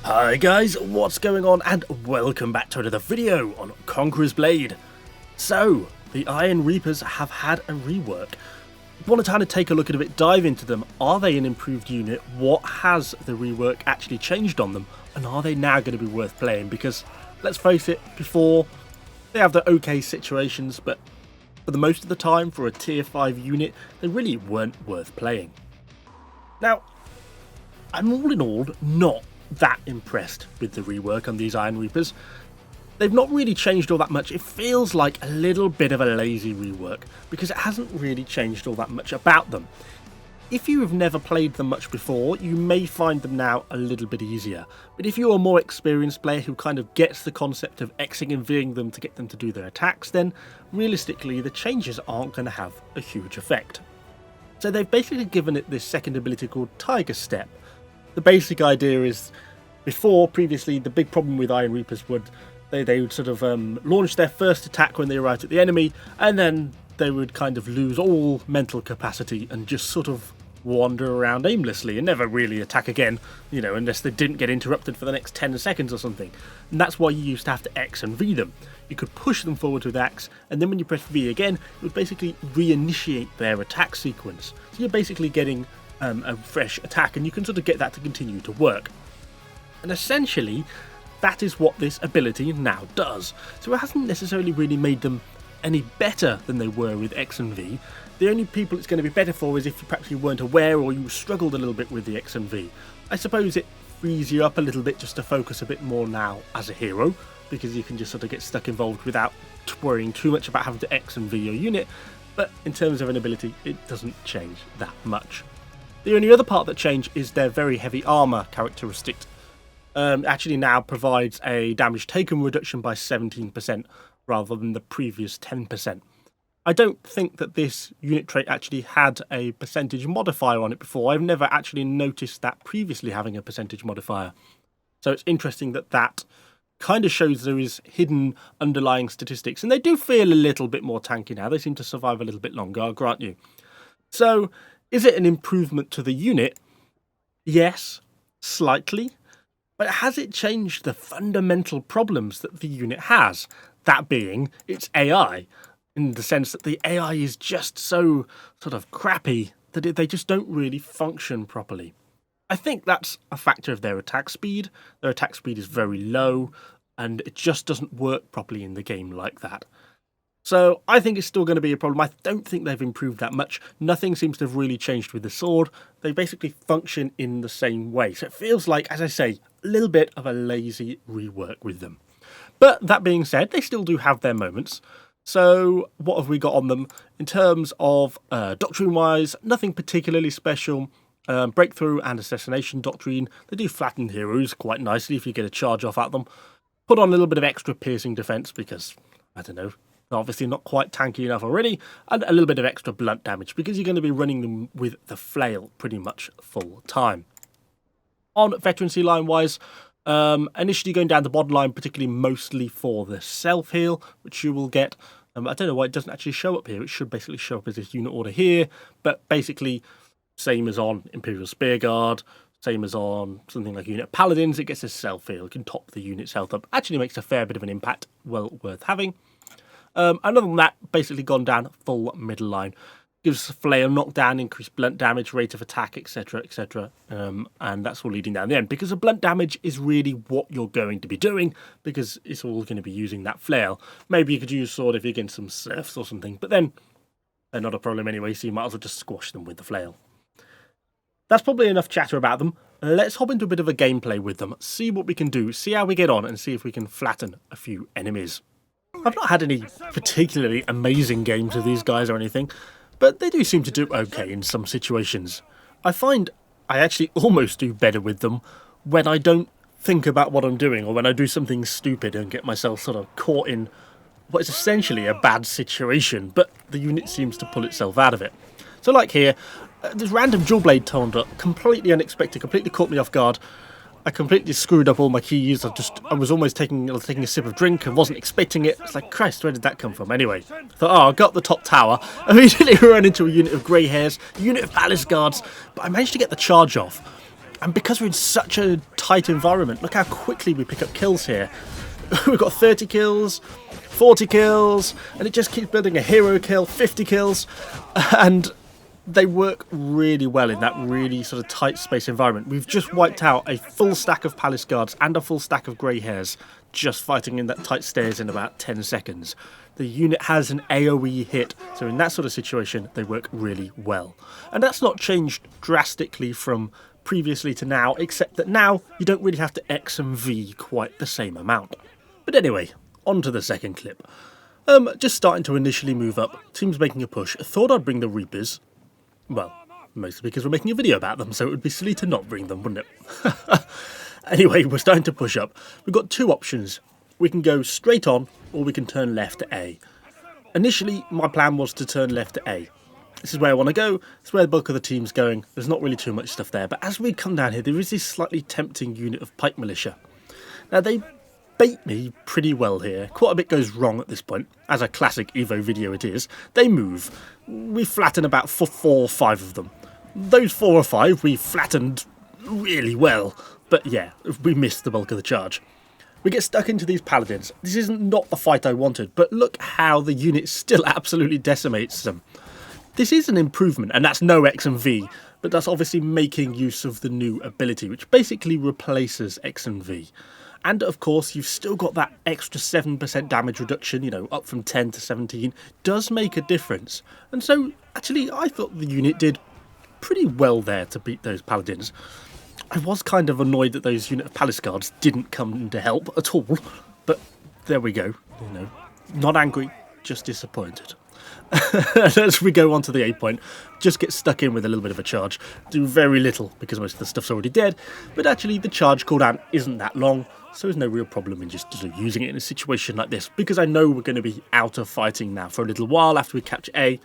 Hi guys, what's going on, and welcome back to another video on Conqueror's Blade. So, the Iron Reapers have had a rework. I want to kind of take a look at it, dive into them. Are they an improved unit? What has the rework actually changed on them? And are they now going to be worth playing? Because, let's face it, before, they have their okay situations, but for the most of the time, for a tier 5 unit, they really weren't worth playing. Now, I'm all in all not that impressed with the rework on these Iron Reapers. They've not really changed all that much. It feels like a little bit of a lazy rework because it hasn't really changed all that much about them. If you have never played them much before, you may find them now a little bit easier. But if you're a more experienced player who kind of gets the concept of Xing and Ving them to get them to do their attacks, then realistically the changes aren't going to have a huge effect. So they've basically given it this second ability called Tiger Step. The basic idea is, previously, the big problem with Iron Reapers would they would sort of launch their first attack when they arrived at the enemy, and then they would kind of lose all mental capacity and just sort of wander around aimlessly and never really attack again, unless they didn't get interrupted for the next 10 seconds or something. And that's why you used to have to X and V them. You could push them forward with X, and then when you press V again, it would basically reinitiate their attack sequence. So you're basically getting a fresh attack, and you can sort of get that to continue to work. And essentially, that is what this ability now does. So it hasn't necessarily really made them any better than they were with X and V. The only people it's going to be better for is if perhaps you weren't aware or you struggled a little bit with the X and V. I suppose it frees you up a little bit just to focus a bit more now as a hero, because you can just sort of get stuck involved without worrying too much about having to X and V your unit. But in terms of an ability, it doesn't change that much. The only other part that changed is their very heavy armour characteristic. Actually now provides a damage taken reduction by 17% rather than the previous 10%. I don't think that this unit trait actually had a percentage modifier on it before. I've never actually noticed that previously having a percentage modifier. So it's interesting that that kind of shows there is hidden underlying statistics, and they do feel a little bit more tanky now. They seem to survive a little bit longer, I'll grant you. So, is it an improvement to the unit? Yes, slightly. But has it changed the fundamental problems that the unit has? That being its AI, in the sense that the AI is just so sort of crappy that they just don't really function properly. I think that's a factor of their attack speed. Their attack speed is very low, and it just doesn't work properly in the game like that. So I think it's still going to be a problem. I don't think they've improved that much. Nothing seems to have really changed with the sword. They basically function in the same way. So it feels like, as I say, a little bit of a lazy rework with them. But that being said, they still do have their moments. So what have we got on them? In terms of doctrine-wise, nothing particularly special. Breakthrough and assassination doctrine. They do flatten heroes quite nicely if you get a charge off at them. Put on a little bit of extra piercing defense because, I don't know, obviously not quite tanky enough already, and a little bit of extra blunt damage because you're going to be running them with the flail pretty much full time. On veterancy line wise, initially going down the bottom line, particularly mostly for the self heal, which you will get. I don't know why it doesn't actually show up here. It should basically show up as this unit order here, but basically same as on Imperial Spearguard, same as on something like Unit Paladins, it gets a self heal. It can top the unit's health up. Actually makes a fair bit of an impact, well worth having. Other than that, basically gone down full middle line. Gives flail knockdown, increased blunt damage, rate of attack, etc, etc. And that's all leading down the end. Because the blunt damage is really what you're going to be doing, because it's all going to be using that flail. Maybe you could use sword if you're against some serfs or something, but then they're not a problem anyway, so you might as well just squash them with the flail. That's probably enough chatter about them. Let's hop into a bit of a gameplay with them, see what we can do, see how we get on, and see if we can flatten a few enemies. I've not had any particularly amazing games with these guys or anything, but they do seem to do okay in some situations. I find I actually almost do better with them when I don't think about what I'm doing, or when I do something stupid and get myself sort of caught in what is essentially a bad situation, but the unit seems to pull itself out of it. So like here, this random dual blade turned up, completely unexpected, completely caught me off guard. I completely screwed up all my keys. I was almost taking a sip of drink and wasn't expecting it. It's like, Christ, where did that come from? Anyway, thought, I got the top tower. Immediately run into a unit of grey hairs, a unit of palace guards, but I managed to get the charge off. And because we're in such a tight environment, look how quickly we pick up kills here. We've got 30 kills, 40 kills, and it just keeps building a hero kill, 50 kills, and they work really well in that really sort of tight space environment. We've just wiped out a full stack of palace guards and a full stack of grey hairs just fighting in that tight stairs in about 10 seconds. The unit has an AoE hit, so in that sort of situation they work really well. And that's not changed drastically from previously to now, except that now you don't really have to X and V quite the same amount. But anyway, on to the second clip. Just starting to initially move up, teams making a push. Thought I'd bring the Reapers. Well, mostly because we're making a video about them, so it would be silly to not bring them, wouldn't it? Anyway, we're starting to push up. We've got two options. We can go straight on, or we can turn left to A. Initially, my plan was to turn left to A. This is where I want to go. It's where the bulk of the team's going. There's not really too much stuff there, but as we come down here, there is this slightly tempting unit of pike militia. Now, they bait me pretty well here. Quite a bit goes wrong at this point. As a classic Evo video it is. They move. We flatten about 4 or 5 of them. Those 4 or 5 we flattened really well. But yeah, we missed the bulk of the charge. We get stuck into these paladins. This isn't not the fight I wanted, but look how the unit still absolutely decimates them. This is an improvement, and that's no X and V, but that's obviously making use of the new ability, which basically replaces X and V. And of course, you've still got that extra 7% damage reduction, you know, up from 10 to 17, does make a difference. And so, actually, I thought the unit did pretty well there to beat those paladins. I was kind of annoyed that those unit of palace guards didn't come to help at all, but there we go, you know, not angry, just disappointed. As we go on to the A point, just get stuck in with a little bit of a charge, do very little because most of the stuff's already dead, but actually the charge cooldown isn't that long, so there's no real problem in just using it in a situation like this, because I know we're going to be out of fighting now for a little while after we capture A,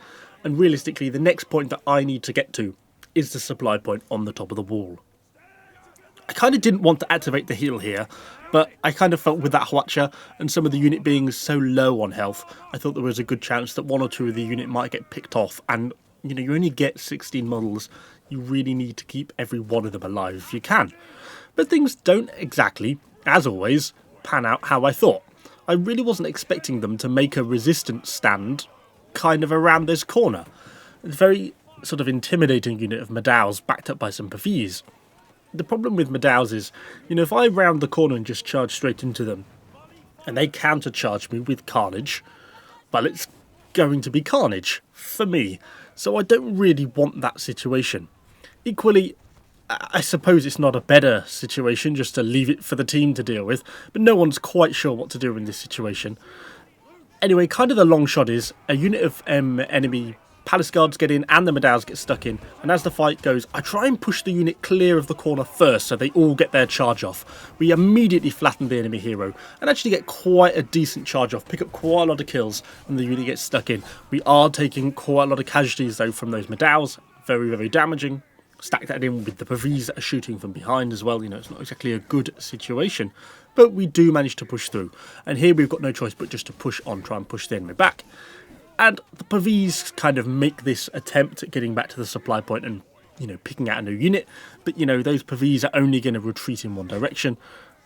and realistically the next point that I need to get to is the supply point on the top of the wall. I kind of didn't want to activate the heal here, but I kind of felt with that Hwacha and some of the unit being so low on health, I thought there was a good chance that 1 or 2 of the unit might get picked off, and you know, you only get 16 models, you really need to keep every one of them alive if you can. But things don't exactly, as always, pan out how I thought. I really wasn't expecting them to make a resistance stand kind of around this corner. It's a very sort of intimidating unit of Madaus backed up by some Pafis. The problem with Madaus is, you know, if I round the corner and just charge straight into them, and they counter-charge me with Carnage, well, it's going to be Carnage for me, so I don't really want that situation. Equally, I suppose it's not a better situation just to leave it for the team to deal with, but no one's quite sure what to do in this situation. Anyway, kind of the long shot is, a unit of enemy palace guards get in and the Madaus get stuck in, and as the fight goes, I try and push the unit clear of the corner first so they all get their charge off. We immediately flatten the enemy hero and actually get quite a decent charge off, pick up quite a lot of kills, and the unit gets stuck in. We are taking quite a lot of casualties though from those Madaus, very, very damaging. Stack that in with the Pavis that are shooting from behind as well, you know, it's not exactly a good situation, but we do manage to push through, and here we've got no choice but just to push on, try and push the enemy back. And the Pavis kind of make this attempt at getting back to the supply point and, you know, picking out a new unit. But, you know, those Pavis are only going to retreat in one direction.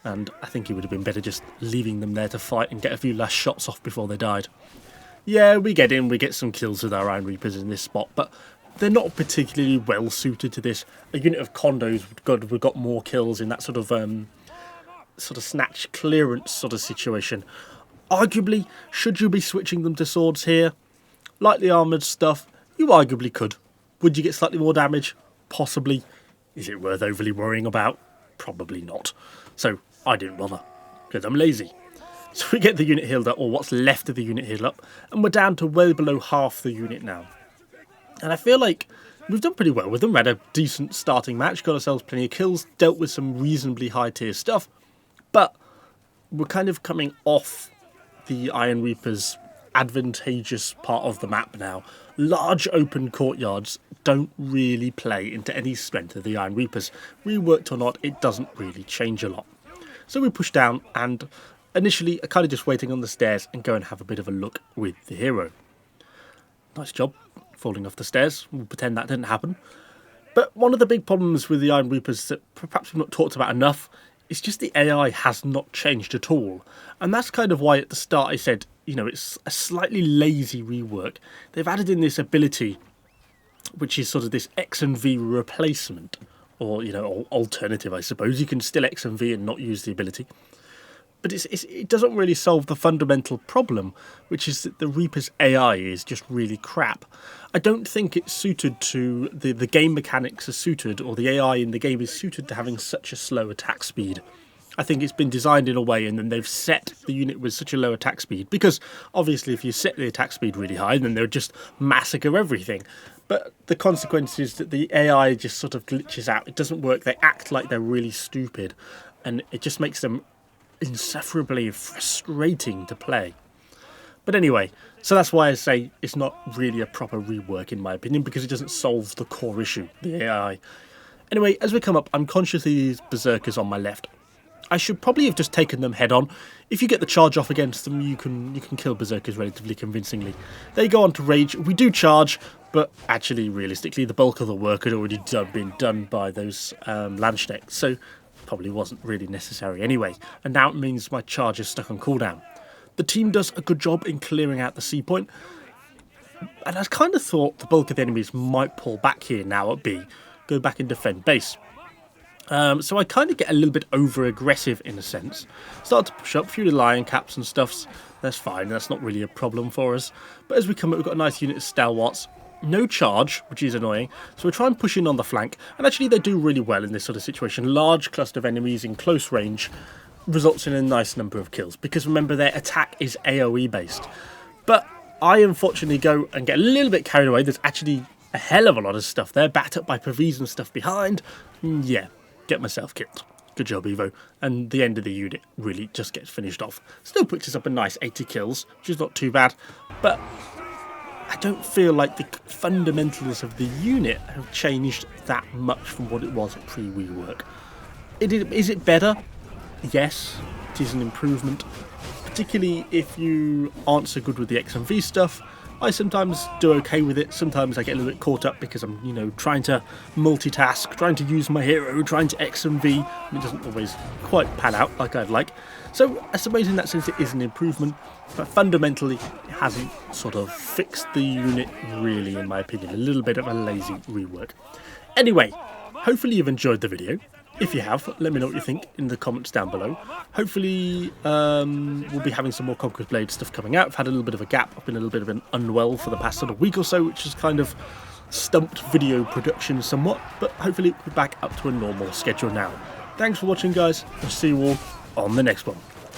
And I think it would have been better just leaving them there to fight and get a few last shots off before they died. Yeah, we get in, we get some kills with our Iron Reapers in this spot, but they're not particularly well suited to this. A unit of condos would got more kills in that sort of snatch clearance sort of situation. Arguably, should you be switching them to swords here? Lightly armoured stuff, you arguably could. Would you get slightly more damage? Possibly. Is it worth overly worrying about? Probably not. So, I didn't bother, because I'm lazy. So we get the unit healed up, or what's left of the unit healed up, and we're down to way below half the unit now. And I feel like we've done pretty well with them. We had a decent starting match, got ourselves plenty of kills, dealt with some reasonably high tier stuff, but we're kind of coming off the Iron Reaper's advantageous part of the map now. Large open courtyards don't really play into any strength of the Iron Reapers. Reworked or not, it doesn't really change a lot. So we push down and initially are kind of just waiting on the stairs and go and have a bit of a look with the hero. Nice job falling off the stairs. We'll pretend that didn't happen. But one of the big problems with the Iron Reapers that perhaps we've not talked about enough is just the AI has not changed at all. And that's kind of why at the start I said, you know, it's a slightly lazy rework. They've added in this ability, which is sort of this X and V replacement, or, you know, alternative, I suppose. You can still X and V and not use the ability. But it doesn't really solve the fundamental problem, which is that the Reaper's AI is just really crap. I don't think it's suited to, the game mechanics are suited, or the AI in the game is suited to having such a slow attack speed. I think it's been designed in a way, and then they've set the unit with such a low attack speed, because obviously if you set the attack speed really high, then they'll just massacre everything. But the consequence is that the AI just sort of glitches out. It doesn't work. They act like they're really stupid, and it just makes them insufferably frustrating to play. But anyway, so that's why I say it's not really a proper rework in my opinion, because it doesn't solve the core issue, the AI. Anyway, as we come up, I'm conscious of these berserkers on my left. I should probably have just taken them head on. If you get the charge off against them, you can kill berserkers relatively convincingly. They go on to rage. We do charge, but actually, realistically, the bulk of the work had already been done by those Landsknechts, so probably wasn't really necessary anyway. And now it means my charge is stuck on cooldown. The team does a good job in clearing out the C point, and I kind of thought the bulk of the enemies might pull back here now at B, go back and defend base. So I kind of get a little bit over-aggressive in a sense. Start to push up, a few of the lion caps and stuffs. That's fine, that's not really a problem for us. But as we come up, we've got a nice unit of stalwarts. No charge, which is annoying. So we try and push in on the flank. And actually they do really well in this sort of situation. Large cluster of enemies in close range results in a nice number of kills. Because remember, their attack is AoE based. But I unfortunately go and get a little bit carried away. There's actually a hell of a lot of stuff there. Backed up by Pavis and stuff behind. Yeah. Get myself killed. Good job, Evo. And the end of the unit really just gets finished off. Still puts us up a nice 80 kills, which is not too bad. But I don't feel like the fundamentals of the unit have changed that much from what it was pre-rework. Is it better? Yes, it is an improvement. Particularly if you aren't so good with the X and V stuff. I sometimes do okay with it. Sometimes I get a little bit caught up because I'm, you know, trying to multitask, trying to use my hero, trying to X and V, and it doesn't always quite pan out like I'd like. So I suppose in that sense it is an improvement, but fundamentally it hasn't sort of fixed the unit really, in my opinion. A little bit of a lazy rework. Anyway, hopefully you've enjoyed the video. If you have, let me know what you think in the comments down below. Hopefully we'll be having some more Conqueror's Blade stuff coming out. I've had a little bit of a gap. I've been a little bit of an unwell for the past sort of week or so, which has kind of stumped video production somewhat. But hopefully we're back up to a normal schedule now. Thanks for watching, guys. I'll see you all on the next one.